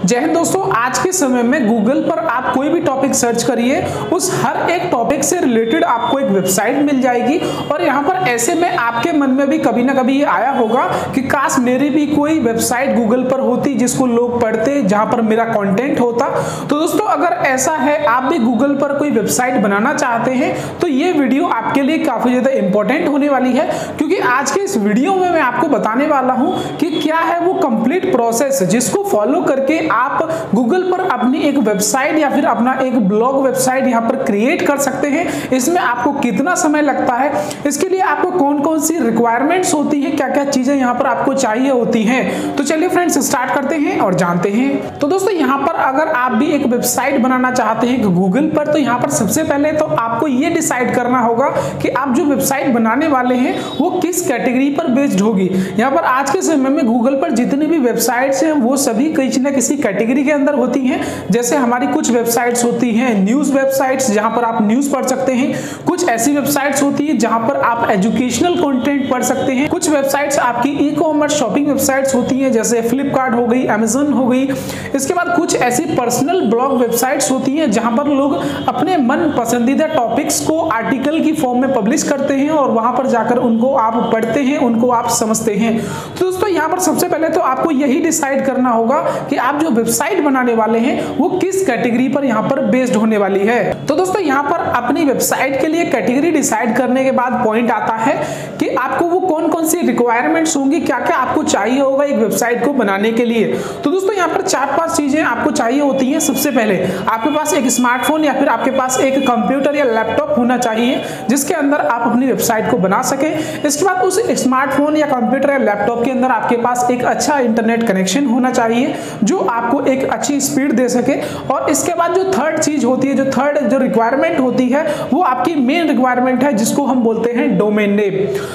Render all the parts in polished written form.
जय हिंद दोस्तों, आज के समय में गूगल पर आप कोई भी टॉपिक सर्च करिए, उस हर एक टॉपिक से रिलेटेड आपको एक वेबसाइट मिल जाएगी। और यहाँ पर ऐसे में आपके मन में भी कभी ना कभी ये आया होगा कि काश मेरी भी कोई वेबसाइट गूगल पर होती जिसको लोग पढ़ते, जहाँ पर मेरा कंटेंट होता। तो दोस्तों अगर ऐसा है, आप भी गूगल पर कोई वेबसाइट बनाना चाहते हैं तो ये वीडियो आपके लिए काफी ज्यादा इंपॉर्टेंट होने वाली है, क्योंकि आज के इस वीडियो में मैं आपको बताने वाला हूँ कि क्या है वो कंप्लीट प्रोसेस जिसको फॉलो करके आप गूगल पर अपनी एक वेबसाइट या फिर अपना एक ब्लॉग वेबसाइट यहाँ पर क्रिएट कर सकते हैं। इसमें आपको कितना समय लगता है, इसके लिए आपको कौन कौन सी रिक्वायरमेंट्स होती है, क्या क्या चीजें यहाँ पर आपको चाहिए होती हैं। तो चलिए फ्रेंड्स स्टार्ट करते हैं और जानते हैं। तो दोस्तों यहाँ पर अगर आप भी एक वेबसाइट बनाना चाहते हैं गूगल पर, तो यहाँ पर सबसे पहले तो आपको ये डिसाइड करना होगा कि आप जो वेबसाइट बनाने वाले हैं वो किस कैटेगरी पर बेस्ड होगी। यहाँ पर आज के समय में गूगल पर जितनी भी वेबसाइट्स हैं वो सभी किसी न किसी कैटेगरी के अंदर होती हैं। जैसे हमारी कुछ वेबसाइट्स होती हैं न्यूज वेबसाइट्स, जहां पर आप न्यूज पढ़ सकते हैं। कुछ ऐसी वेबसाइट्स होती है जहां पर आप एजुकेशनल कंटेंट पढ़ सकते हैं। कुछ वेबसाइट्स आपकी ई कॉमर्स शॉपिंग वेबसाइट्स होती हैं, जैसे फ्लिपकार्ट हो गई, अमेजन हो गई। इसके बाद कुछ ऐसी पर्सनल ब्लॉग वेबसाइट्स होती हैं जहां पर लोग अपने मन पसंदीदा टॉपिक्स को आर्टिकल की फॉर्म में पब्लिश करते हैं और वहां पर जाकर उनको आप पढ़ते हैं, उनको आप समझते हैं। तो दोस्तों यहाँ पर सबसे पहले तो आपको यही डिसाइड करना होगा कि आप जो वेबसाइट बनाने वाले हैं वो किस कैटेगरी पर यहाँ पर बेस्ड होने वाली है। तो दोस्तों यहाँ पर अपनी वेबसाइट के लिए कैटेगरी डिसाइड करने के बाद पॉइंट आता है कि आपको वो कौन कौन सी रिक्वायरमेंट्स होंगी, क्या क्या आपको चाहिए होगा एक वेबसाइट को बनाने के लिए। तो दोस्तों यहाँ पर 4-5 चीजें आपको चाहिए होती हैं। सबसे पहले आपके पास एक स्मार्टफोन या फिर आपके पास एक कंप्यूटर या लैपटॉप होना चाहिए जिसके अंदर आप अपनी वेबसाइट को बना सके। इसके बाद उस स्मार्टफोन या कंप्यूटर या लैपटॉप के अंदर आपके पास एक अच्छा इंटरनेट कनेक्शन होना चाहिए जो आपको एक अच्छी स्पीड दे सके। और इसके बाद जो थर्ड चीज होती है, जो थर्ड जो रिक्वायरमेंट होती है वो आपकी मेन रिक्वायरमेंट है जिसको हम बोलते हैं डोमेन नेम।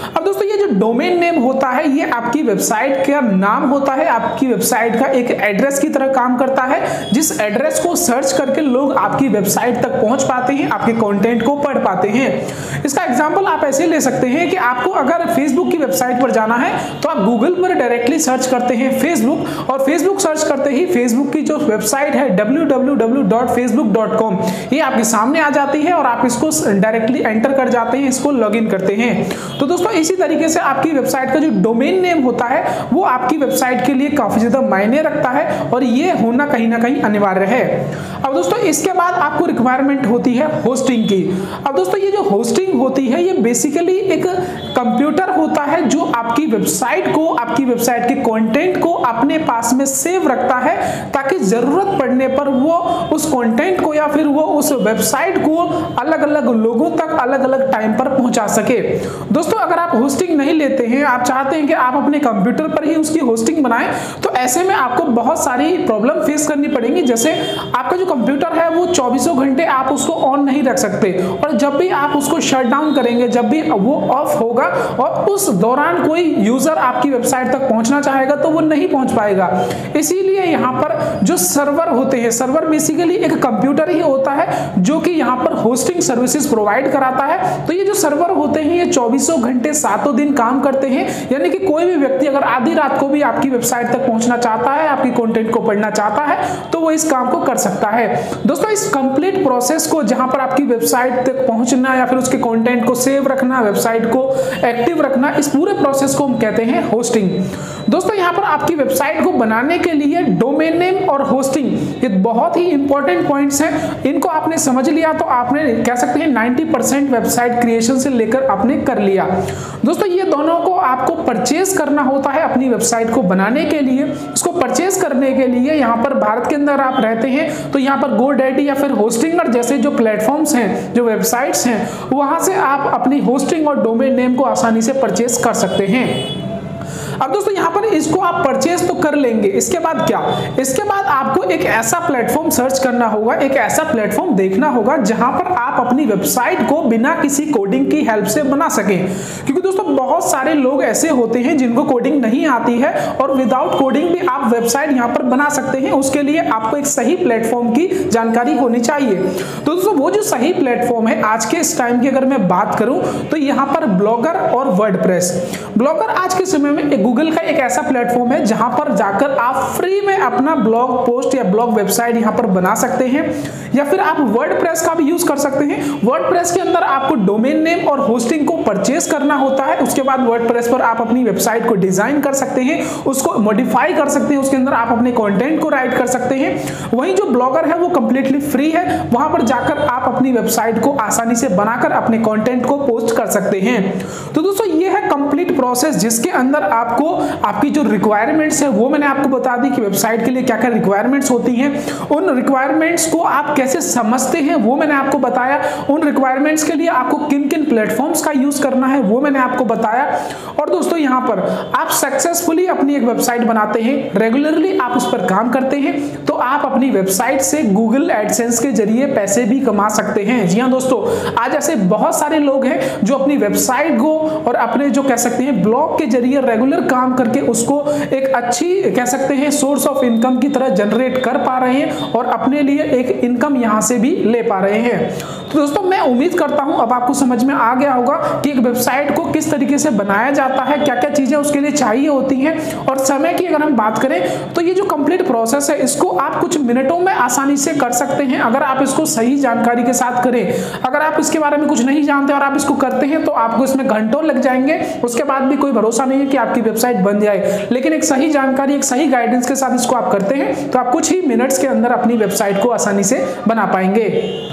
अब दोस्तों ये जो डोमेन नेम होता है ये आपकी वेबसाइट का नाम होता है, आपकी वेबसाइट का एक एड्रेस की तरह काम करता है, जिस एड्रेस को सर्च करके लोग आपकी वेबसाइट तक पहुंच पाते हैं, आपके कंटेंट को पढ़ पाते हैं। इसका एग्जांपल आप ऐसे ले सकते हैं कि आपको अगर फेसबुक की वेबसाइट पर जाना है तो आप गूगल पर डायरेक्टली सर्च करते हैं फेसबुक, और फेसबुक सर्च करते ही फेसबुक की जो वेबसाइट है www.facebook.com ये आपके सामने आ जाती है और आप इसको डायरेक्टली एंटर कर जाते हैं, इसको लॉगिन करते हैं। तो दोस्तों इसी तरीके से आपकी वेबसाइट का जो डोमेन नेम होता है वो आपकी वेबसाइट के लिए काफी ज्यादा मायने रखता है और ये होना कहीं ना कहीं अनिवार्य है। अब दोस्तों इसके बाद आपको रिक्वायरमेंट होती है होस्टिंग की। अब दोस्तों ये जो होस्टिंग होती है ये बेसिकली एक कंप्यूटर होता है जो आपकी वेबसाइट को, आपकी वेबसाइट के कंटेंट को अपने पास में सेव रखता है ताकि जरूरत पड़ने पर वो उस कंटेंट को या फिर वो उस वेबसाइट को अलग अलग लोगों तक अलग अलग टाइम पर पहुंचा सके। दोस्तों अगर आप होस्टिंग नहीं लेते हैं, आप चाहते हैं कि आप अपने कंप्यूटर पर ही उसकी होस्टिंग बनाएं, तो ऐसे में आपको बहुत सारी प्रॉब्लम फेस करनी पड़ेंगी। जैसे आपका जो कंप्यूटर है वो 24 घंटे आप उसको ऑन नहीं रख सकते, और जब भी आप उसको शट डाउन करेंगे, जब भी वो ऑफ होगा और उस दौरान कोई यूजर आपकी वेबसाइट तक पहुंचना चाहेगा तो वो नहीं पहुंच पाएगा। इसीलिए यहाँ पर जो सर्वर होते हैं, सर्वर बेसिकली एक कंप्यूटर ही होता है जो कि यहाँ पर होस्टिंग सर्विसेज प्रोवाइड कराता है। तो ये जो सर्वर होते हैं ये 24 घंटे 7 दिन काम करते हैं, यानी कि कोई भी व्यक्ति अगर आधी रात को भी आपकी वेबसाइट तक पहुंचना चाहता है, आपकी कंटेंट को पढ़ना चाहता है तो वो इस काम को कर सकता है। दोस्तों इस कंप्लीट प्रोसेस को, जहां पर आपकी वेबसाइट तक पहुंचना या फिर उसके कंटेंट को सेव रखना, वेबसाइट को एक्टिव रखना, इस पूरे प्रोसेस को हम कहते हैं होस्टिंग। दोस्तों यहाँ पर आपकी वेबसाइट को बनाने के लिए डोमेन नेम और होस्टिंग ये बहुत ही इंपॉर्टेंट पॉइंट्स हैं। इनको आपने समझ लिया तो आपने कह सकते हैं 90% वेबसाइट क्रिएशन से लेकर आपने कर लिया। दोस्तों ये दोनों को आपको परचेज करना होता है अपनी वेबसाइट को बनाने के लिए। इसको परचेज करने के लिए यहाँ पर भारत के अंदर आप रहते हैं तो यहाँ पर GoDaddy या फिर होस्टिंगर जैसे जो प्लेटफॉर्म्स हैं, जो वेबसाइट्स हैं, वहां से आप अपनी होस्टिंग और डोमेन नेम को आसानी से परचेज कर सकते हैं। अब दोस्तों यहाँ पर इसको आप परचेज तो कर लेंगे, इसके बाद क्या, इसके बाद आपको एक ऐसा प्लेटफॉर्म सर्च करना होगा, एक ऐसा प्लेटफॉर्म देखना होगा जहां पर आप अपनी वेबसाइट को बिना किसी कोडिंग की हेल्प से बना सकें। क्योंकि दोस्तों बहुत सारे लोग ऐसे होते हैं जिनको कोडिंग नहीं आती है और विदाउट कोडिंग भी आप वेबसाइट यहाँ पर बना सकते हैं। उसके लिए आपको एक सही प्लेटफॉर्म की जानकारी होनी चाहिए। तो दोस्तों वो जो सही प्लेटफॉर्म है आज के इस टाइम की अगर मैं बात करूं तो यहाँ पर ब्लॉगर और वर्डप्रेस। ब्लॉगर आज के समय में एक गूगल का एक ऐसा प्लेटफॉर्म है जहां पर जाकर आप फ्री में अपना ब्लॉग पोस्ट या ब्लॉग वेबसाइट यहां पर बना सकते हैं, या फिर आप वर्डप्रेस का भी यूज कर सकते हैं। वर्डप्रेस के अंदर आपको डोमेन नेम और होस्टिंग को परचेस करना होता है, उसके बाद वर्डप्रेस पर आप अपनी वेबसाइट को डिजाइन कर सकते हैं, उसको मॉडिफाई कर सकते हैं, उसके अंदर आप अपने कंटेंट को राइट कर सकते हैं। वहीं जो ब्लॉगर है वो कंप्लीटली फ्री है, वहां पर जाकर आप अपनी वेबसाइट को आसानी से बनाकर अपने कंटेंट को पोस्ट कर सकते हैं। तो दोस्तों ये है कंप्लीट प्रोसेस जिसके अंदर आपको आपकी जो रिक्वायरमेंट्स है वो मैंने आपको बता दी कि वेबसाइट के लिए क्या क्या रिक्वायरमेंट्स होती हैं, उन रिक्वायरमेंट्स को आप कैसे समझते हैं वो मैंने आपको बताया, उन रिक्वायरमेंट्स के लिए आपको किन किन प्लेटफॉर्म्स का यूज करना है वो मैंने आपको बताया। और दोस्तों यहां पर आप सक्सेसफुली अपनी एक वेबसाइट बनाते हैं, रेगुलरली आप उस पर काम करते हैं, तो आप अपनी वेबसाइट से गूगल एडसेंस के जरिए पैसे भी कमा सकते हैं। जी हां दोस्तों, आज ऐसे बहुत सारे लोग हैं जो अपनी वेबसाइट को और अपने जो कह सकते हैं ब्लॉग के जरिए रेगुलर काम करके उसको एक अच्छी कह सकते हैं सोर्स ऑफ इनकम की तरह जनरेट कर पा रहे हैं और अपने लिए एक इनकम यहां से भी ले पा रहे हैं। तो दोस्तों मैं उम्मीद करता हूं अब आपको समझ में आ गया होगा कि एक वेबसाइट को किस तरीके से बनाया जाता है, क्या क्या चीजें उसके लिए चाहिए होती हैं, और समय की अगर हम बात करें तो ये जो कंप्लीट प्रोसेस है इसको आप कुछ मिनटों में आसानी से कर सकते हैं अगर आप इसको सही जानकारी के साथ करें। अगर आप इसके बारे में कुछ नहीं जानते और आप इसको करते हैं तो आपको इसमें घंटों लग जाएंगे, उसके बाद भी कोई भरोसा नहीं है कि आपकी वेबसाइट बन जाए। लेकिन एक सही जानकारी, एक सही गाइडेंस के साथ इसको आप करते हैं तो आप कुछ ही मिनट्स के अंदर अपनी वेबसाइट को आसानी से बना पाएंगे।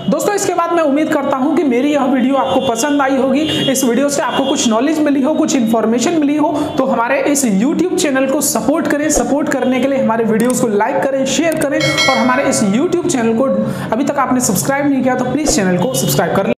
दोस्तों इसके बाद मैं उम्मीद करता हूं कि मेरी यह वीडियो आपको पसंद आई होगी, इस वीडियो से आपको कुछ नॉलेज मिली हो, कुछ इंफॉर्मेशन मिली हो, तो हमारे इस YouTube चैनल को सपोर्ट करें। सपोर्ट करने के लिए हमारे वीडियोस को लाइक करें, शेयर करें, और हमारे इस YouTube चैनल को अभी तक आपने सब्सक्राइब नहीं किया तो प्लीज चैनल को सब्सक्राइब कर लें।